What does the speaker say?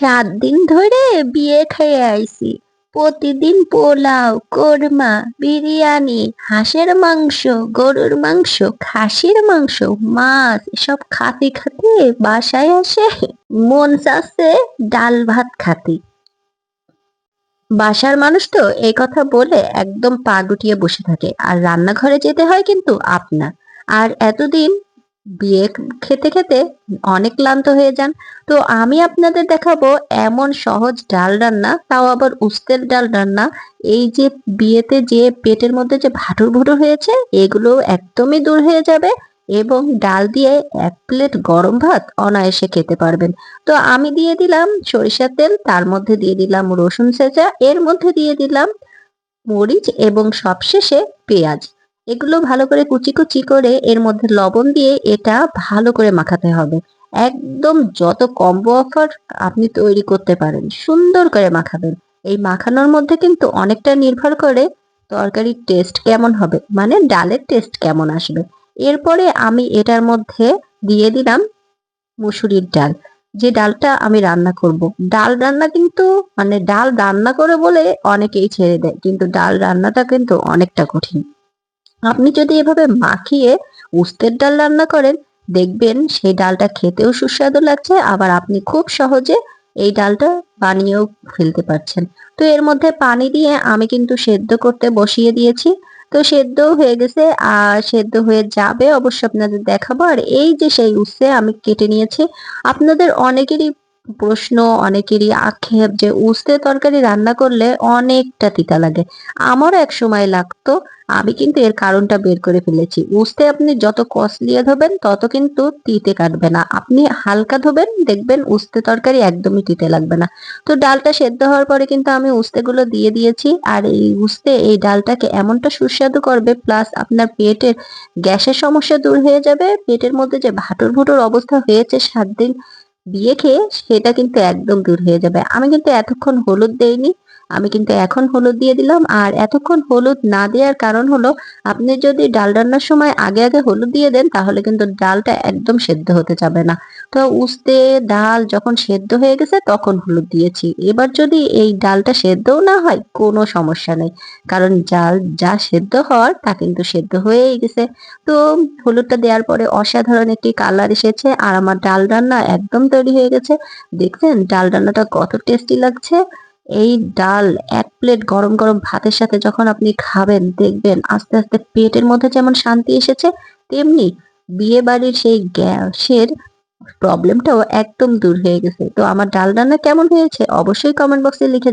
7 দিন ধরে বিয়ে খেয়ে আইছি। প্রতিদিন পোলাও, কোরমা, বিরিয়ানি, হাঁসের মাংস, গরুর মাংস, খাসির মাংস, মাছ এসব খাতে খাতে বাসায় আসে মন চাচ্ছে ডাল ভাত খাতি। বাসার মানুষ তো এই কথা বলে একদম পা গুটিয়ে বসে থাকে, আর রান্নাঘরে যেতে হয় কিন্তু আপনার। আর এতদিন বিয়ে খেতে খেতে অনেক ক্লান্ত হয়ে যান। তো আমি আপনাদের দেখাবো এমন সহজ ডাল রান্না, তাও আবার উস্তের ডাল রান্না। এই যে বিয়েতে যে পেটের মধ্যে যে ভাটুর ভুটুর হয়েছে, এগুলো একদমই দূর হয়ে যাবে। এবং ডাল দিয়ে 1 প্লেট গরম ভাত অনায়াসে খেতে পারবেন। তো আমি দিয়ে দিলাম সরিষার তেল, তার মধ্যে দিয়ে দিলাম রসুন ছেঁচা, এর মধ্যে দিয়ে দিলাম মরিচ এবং সবশেষে পেঁয়াজ। এগুলো ভালো করে কুচি কুচি করে এর মধ্যে লবণ দিয়ে এটা ভালো করে মাখাতে হবে। একদম যত কম্বো অফার আপনি তৈরি করতে পারেন সুন্দর করে মাখাবেন। এই মাখানোর মধ্যে কিন্তু অনেকটা নির্ভর করে তরকারির টেস্ট কেমন হবে, মানে ডালের টেস্ট কেমন আসবে। এরপরে আমি এটার মধ্যে দিয়ে দিলাম মুসুরির ডাল, যে ডালটা আমি রান্না করব। ডাল রান্না কিন্তু, মানে ডাল রান্না করে বলে অনেকেই ছেড়ে দেয়, কিন্তু ডাল রান্নাটা কিন্তু অনেকটা কঠিন। আপনি যদি এভাবে মাখিয়ে উস্তের ডাল রান্না করেন, দেখবেন সেই ডালটা খেতেও সুস্বাদু লাগছে, আবার আপনি খুব সহজে এই ডালটা বানিয়েও ফেলতে পারছেন। তো এর মধ্যে পানি দিয়ে আমি কিন্তু সেদ্ধ করতে বসিয়ে দিয়েছি। তো সেদ্ধ হয়ে গেছে, আর সেদ্ধ হয়ে যাবে অবশ্য আপনাদের দেখাবো। আর এই যে সেই উচ্ছে আমি কেটে নিয়েছি। আপনাদের অনেকেরই প্রশ্ন, অনেকেরই আক্ষেপ যে উস্তে তরকারি রান্না করলে অনেকটা তিতা লাগে। আমারও এক সময় লাগতো। আমি কিন্তু এর কারণটা বের করে ফেলেছি। উস্তে আপনি যত কষলিয়ে ধোবেন তত কিন্তু তিতে কাটবে না, আপনি হালকা ধোবেন দেখবেন উস্তে তরকারি একদমই তিতে লাগবে না। তো ডালটা সেদ্ধ হওয়ার পরে কিন্তু আমি উস্তেগুলো দিয়ে দিয়েছি। আর এই উস্তে এই ডালটাকে এমনটা সুস্বাদু করবে, প্লাস আপনার পেটের গ্যাসের সমস্যা দূর হয়ে যাবে। পেটের মধ্যে যে ভাটুর ভুটুর অবস্থা হয়েছে 7 দিন বিয়ে খেয়ে, সেটা কিন্তু একদম দূর হয়ে যাবে। আমি কিন্তু এতক্ষণ হলুদ দেইনি, আমি কিন্তু এখন হলুদ দিয়ে দিলাম। আর এতক্ষণ হলুদ না দেওয়ার কারণ হলো, আপনি যদি ডাল রান্নার সময় আগে আগে হলুদ দিয়ে দেন তাহলে কিন্তু ডালটা একদম সেদ্ধ হতে যাবে না। তো উস্তে ডাল যখন সেদ্ধ হয়ে গেছে তখন হলুদ দিয়েছি। এবার যদি এই ডালটা সেদ্ধও না হয় কোনো সমস্যা নেই, কারণ ডাল যা সেদ্ধ হওয়ার তা কিন্তু সেদ্ধ হয়েই গেছে। তো হলুদটা দেওয়ার পরে অসাধারণ একটি কালার এসেছে, আর আমার ডাল রান্না একদম তৈরি হয়ে গেছে। দেখছেন ডাল রান্নাটা কত টেস্টি লাগছে। এই ডাল 1 প্লেট গরম গরম ভাতের সাথে যখন আপনি খাবেন, দেখবেন আস্তে আস্তে পেটের মধ্যে যেমন শান্তি এসেছে, তেমনি বিয়ে বাড়ির সেই গ্যাসের প্রবলেমটাও একদম দূর হয়ে গেছে। তো আমার ডাল রান্না কেমন হয়েছে অবশ্যই কমেন্ট বক্সে লিখে